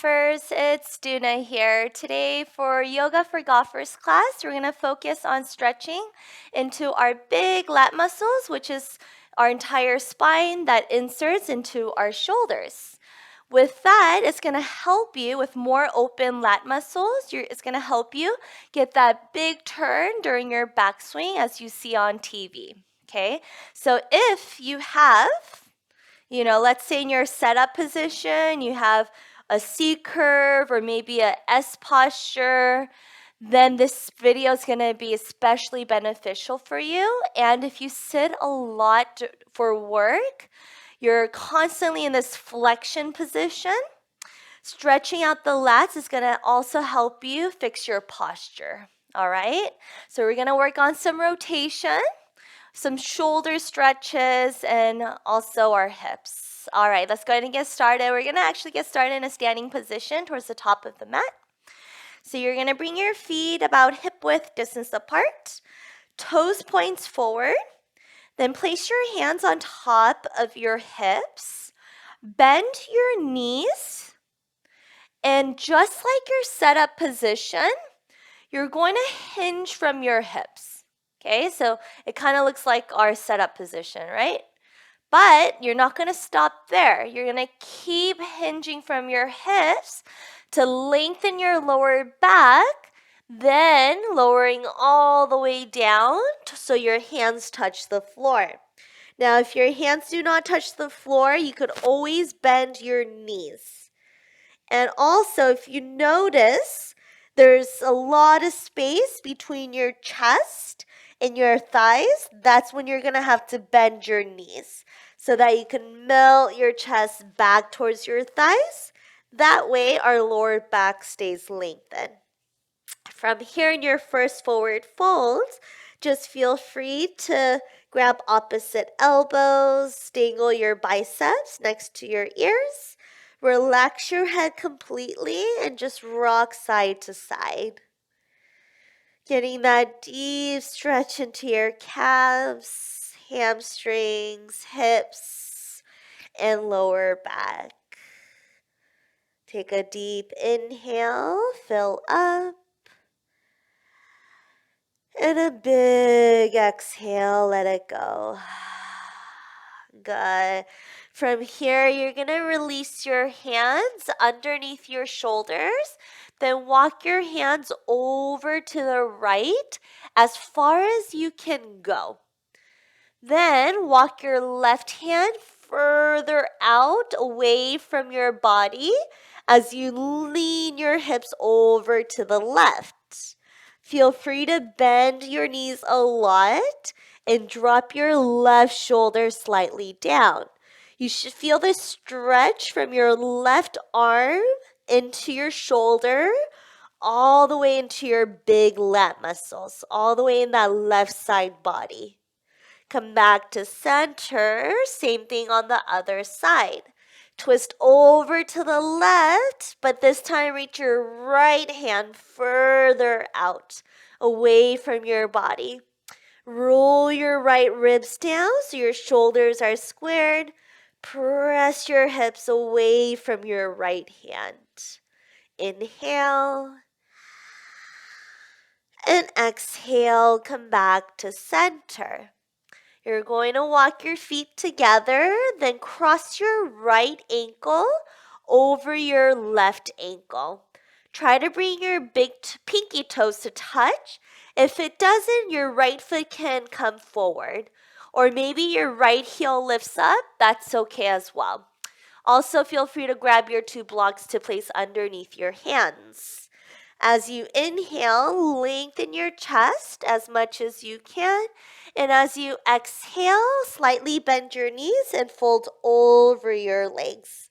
golfers, it's Doona here. Today for Yoga for Golfers class, we're going to focus on stretching into our big lat muscles, which is our entire spine that inserts into our shoulders. With that, it's going to help you with more open lat muscles. It's going to help you get that big turn during your backswing as you see on TV. Okay, so if you have let's say in your setup position, you have a C curve or maybe a S posture, then this video is going to be especially beneficial for you. And if you sit a lot for work, you're constantly in this flexion position. Stretching out the lats is going to also help you fix your posture. All right, so we're going to work on some rotation, some shoulder stretches, and also our hips. All right, let's go ahead and get started. We're going to actually get started in a standing position towards the top of the mat. So you're going to bring your feet about hip width distance apart, toes points forward. Then place your hands on top of your hips. Bend your knees. And just like your setup position, you're going to hinge from your hips. Okay, so it kind of looks like our setup position, right? But you're not going to stop there. You're going to keep hinging from your hips to lengthen your lower back, then lowering all the way down so your hands touch the floor. Now, if your hands do not touch the floor, you could always bend your knees. And also, if you notice, there's a lot of space between your chest and your thighs. That's when you're going to have to bend your knees so that you can melt your chest back towards your thighs. That way, our lower back stays lengthened. From here in your first forward fold, just feel free to grab opposite elbows, dangle your biceps next to your ears. Relax your head completely and just rock side to side. Getting that deep stretch into your calves, hamstrings, hips, and lower back. Take a deep inhale, fill up. And a big exhale, let it go. Good. From here, you're going to release your hands underneath your shoulders. Then walk your hands over to the right as far as you can go. Then walk your left hand further out away from your body as you lean your hips over to the left. Feel free to bend your knees a lot and drop your left shoulder slightly down. You should feel the stretch from your left arm into your shoulder, all the way into your big lat muscles, all the way in that left side body. Come back to center, same thing on the other side. Twist over to the left, but this time reach your right hand further out, away from your body. Roll your right ribs down so your shoulders are squared. Press your hips away from your right hand. Inhale. And exhale, come back to center. You're going to walk your feet together, then cross your right ankle over your left ankle. Try to bring your big pinky toes to touch. If it doesn't, your right foot can come forward. Or maybe your right heel lifts up. That's okay as well. Also, feel free to grab your two blocks to place underneath your hands. As you inhale, lengthen your chest as much as you can. And as you exhale, slightly bend your knees and fold over your legs.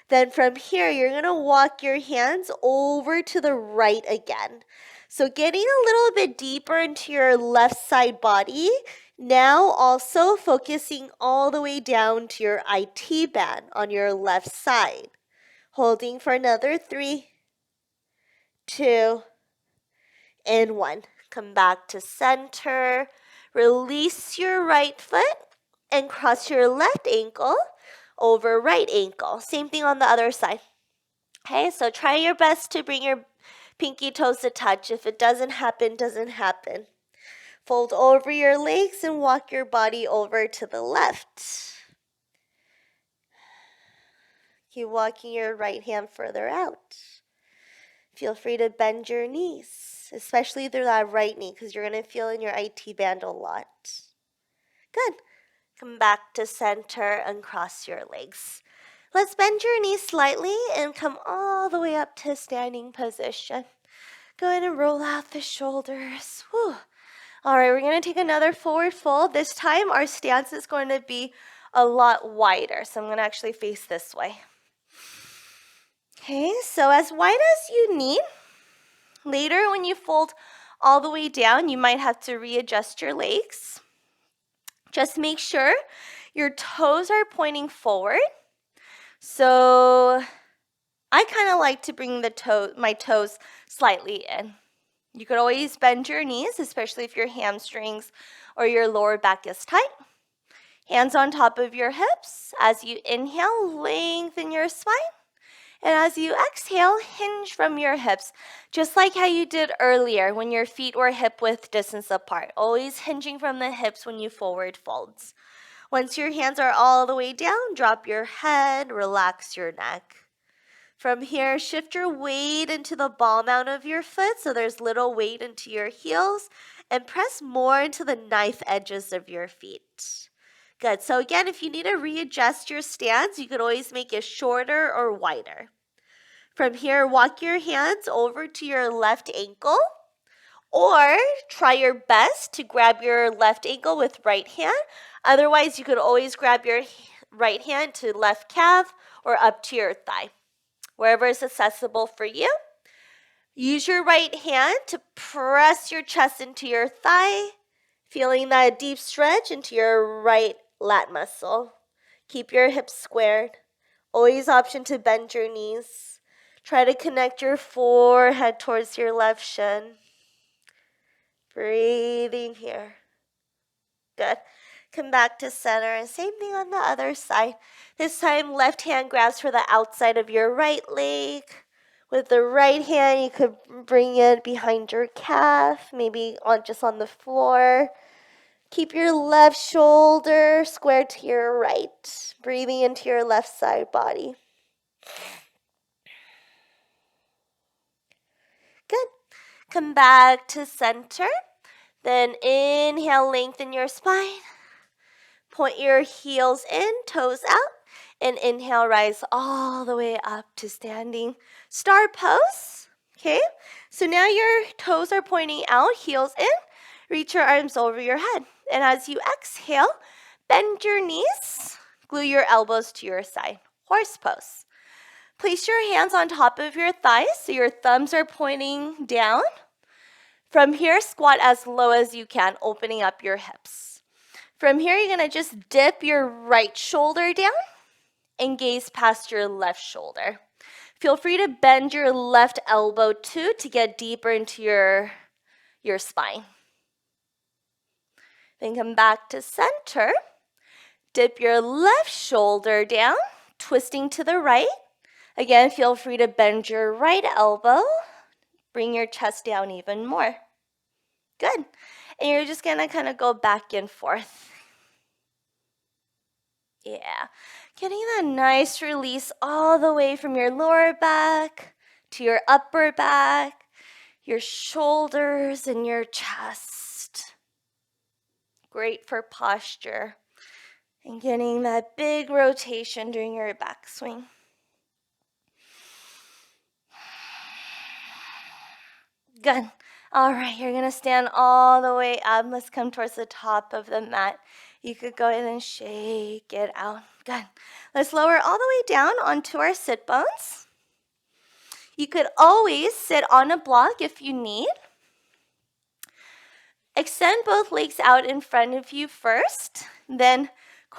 Then from here, you're going to walk your hands over to the right again. So getting a little bit deeper into your left side body. Now also focusing all the way down to your IT band on your left side. Holding for another 3, 2, and 1. Come back to center. Release your right foot and cross your left ankle over right ankle. Same thing on the other side. Okay, so try your best to bring your pinky toes to touch. If it doesn't happen, doesn't happen. Fold over your legs and walk your body over to the left. Keep walking your right hand further out. Feel free to bend your knees, especially through that right knee, because you're going to feel in your IT band a lot. Good. Come back to center and cross your legs. Let's bend your knees slightly and come all the way up to standing position. Go ahead and roll out the shoulders. Whew. All right, we're going to take another forward fold. This time our stance is going to be a lot wider, so I'm going to actually face this way. Okay, so as wide as you need. Later, when you fold all the way down, you might have to readjust your legs. Just make sure your toes are pointing forward. So I kind of like to bring my toes slightly in. You could always bend your knees, especially if your hamstrings or your lower back is tight. Hands on top of your hips. As you inhale, lengthen your spine. And as you exhale, hinge from your hips, just like how you did earlier when your feet were hip-width distance apart. Always hinging from the hips when you forward folds. Once your hands are all the way down, drop your head, relax your neck. From here, shift your weight into the ball mount of your foot so there's little weight into your heels, and press more into the knife edges of your feet. Good. So again, if you need to readjust your stance, you could always make it shorter or wider. From here, walk your hands over to your left ankle, or try your best to grab your left ankle with right hand. Otherwise, you could always grab your right hand to left calf or up to your thigh, wherever is accessible for you. Use your right hand to press your chest into your thigh, feeling that deep stretch into your right lat muscle. Keep your hips squared. Always option to bend your knees. Try to connect your forehead towards your left shin. Breathing here. Good. Come back to center and same thing on the other side. This time, left hand grabs for the outside of your right leg. With the right hand, you could bring it behind your calf, maybe just on the floor. Keep your left shoulder square to your right. Breathing into your left side body. Good. Come back to center. Then inhale, lengthen your spine. Point your heels in, toes out. And inhale, rise all the way up to standing star pose. Okay, so now your toes are pointing out, heels in. Reach your arms over your head. And as you exhale, bend your knees. Glue your elbows to your side. Horse pose. Place your hands on top of your thighs so your thumbs are pointing down. From here, squat as low as you can, opening up your hips. From here, you're going to just dip your right shoulder down and gaze past your left shoulder. Feel free to bend your left elbow too to get deeper into your spine. Then come back to center. Dip your left shoulder down, twisting to the right. Again, feel free to bend your right elbow. Bring your chest down even more. Good. And you're just going to kind of go back and forth. Yeah. Getting that nice release all the way from your lower back to your upper back, your shoulders and your chest. Great for posture. And getting that big rotation during your backswing. Good. All right, you're going to stand all the way up. Let's come towards the top of the mat. You could go ahead and shake it out. Good. Let's lower all the way down onto our sit bones. You could always sit on a block if you need. Extend both legs out in front of you first. Then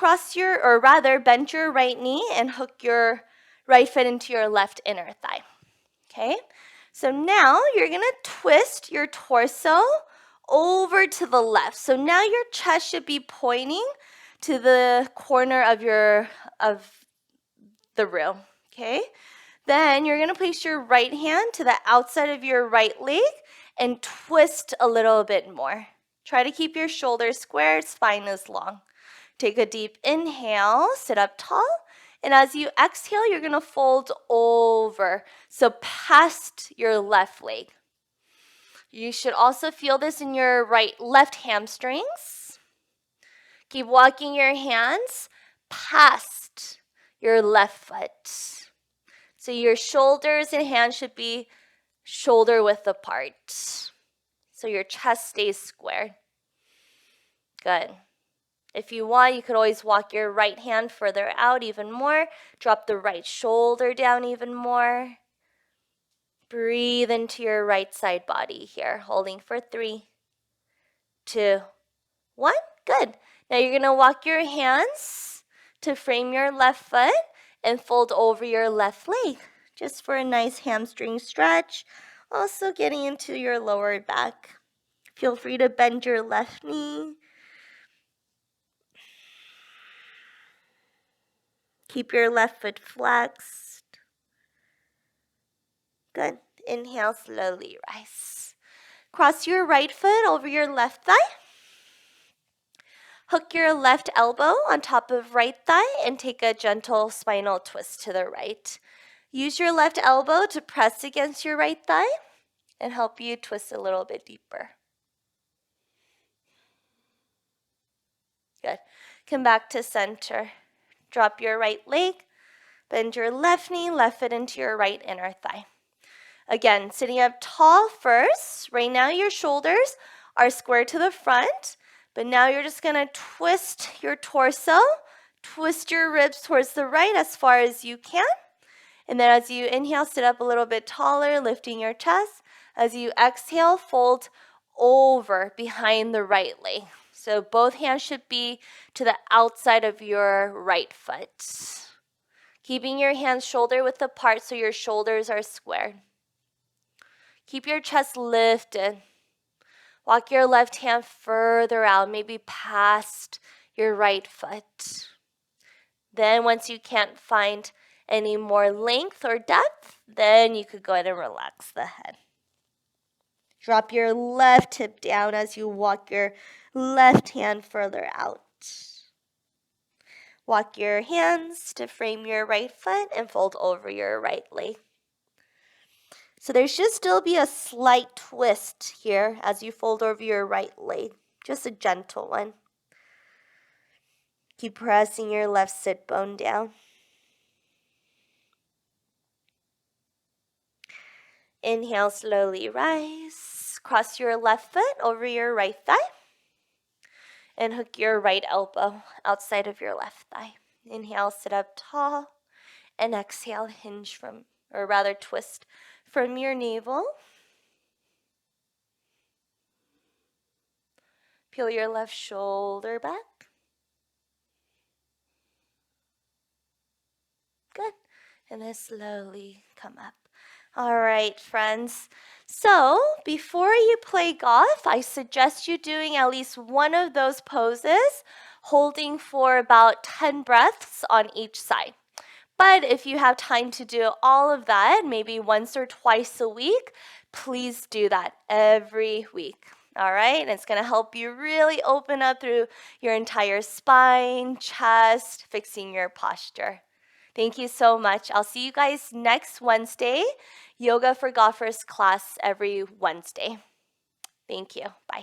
bend your right knee and hook your right foot into your left inner thigh. Okay? So now you're going to twist your torso over to the left. So now your chest should be pointing to the corner of the room. Okay? Then you're going to place your right hand to the outside of your right leg and twist a little bit more. Try to keep your shoulders square, spine is long. Take a deep inhale, sit up tall, and as you exhale, you're going to fold over, so past your left leg. You should also feel this in your left hamstrings. Keep walking your hands past your left foot. So your shoulders and hands should be shoulder width apart. So your chest stays square. Good. If you want, you could always walk your right hand further out even more. Drop the right shoulder down even more. Breathe into your right side body here, holding for 3, 2, 1. Good. Now you're going to walk your hands to frame your left foot and fold over your left leg, just for a nice hamstring stretch. Also getting into your lower back. Feel free to bend your left knee. Keep your left foot flexed. Good. Inhale, slowly rise. Cross your right foot over your left thigh. Hook your left elbow on top of right thigh and take a gentle spinal twist to the right. Use your left elbow to press against your right thigh and help you twist a little bit deeper. Good. Come back to center. Drop your right leg. Bend your left knee, left foot into your right inner thigh. Again, sitting up tall first. Right now your shoulders are square to the front, but now you're just going to twist your torso, twist your ribs towards the right as far as you can. And then as you inhale, sit up a little bit taller, lifting your chest. As you exhale, fold over behind the right leg. So both hands should be to the outside of your right foot. Keeping your hands shoulder width apart so your shoulders are squared. Keep your chest lifted. Walk your left hand further out, maybe past your right foot. Then once you can't find any more length or depth, then you could go ahead and relax the head. Drop your left hip down as you walk your left hand further out. Walk your hands to frame your right foot and fold over your right leg. So there should still be a slight twist here as you fold over your right leg, just a gentle one. Keep pressing your left sit bone down. Inhale, slowly rise. Cross your left foot over your right thigh. And hook your right elbow outside of your left thigh. Inhale, sit up tall. And exhale, hinge from, or rather twist from your navel. Peel your left shoulder back. Good. And then slowly come up. All right, friends. So before you play golf, I suggest you doing at least one of those poses, holding for about 10 breaths on each side. But if you have time to do all of that, maybe once or twice a week, please do that every week. All right, and it's going to help you really open up through your entire spine, chest, fixing your posture. Thank you so much. I'll see you guys next Wednesday. Yoga for Golfers class every Wednesday. Thank you. Bye.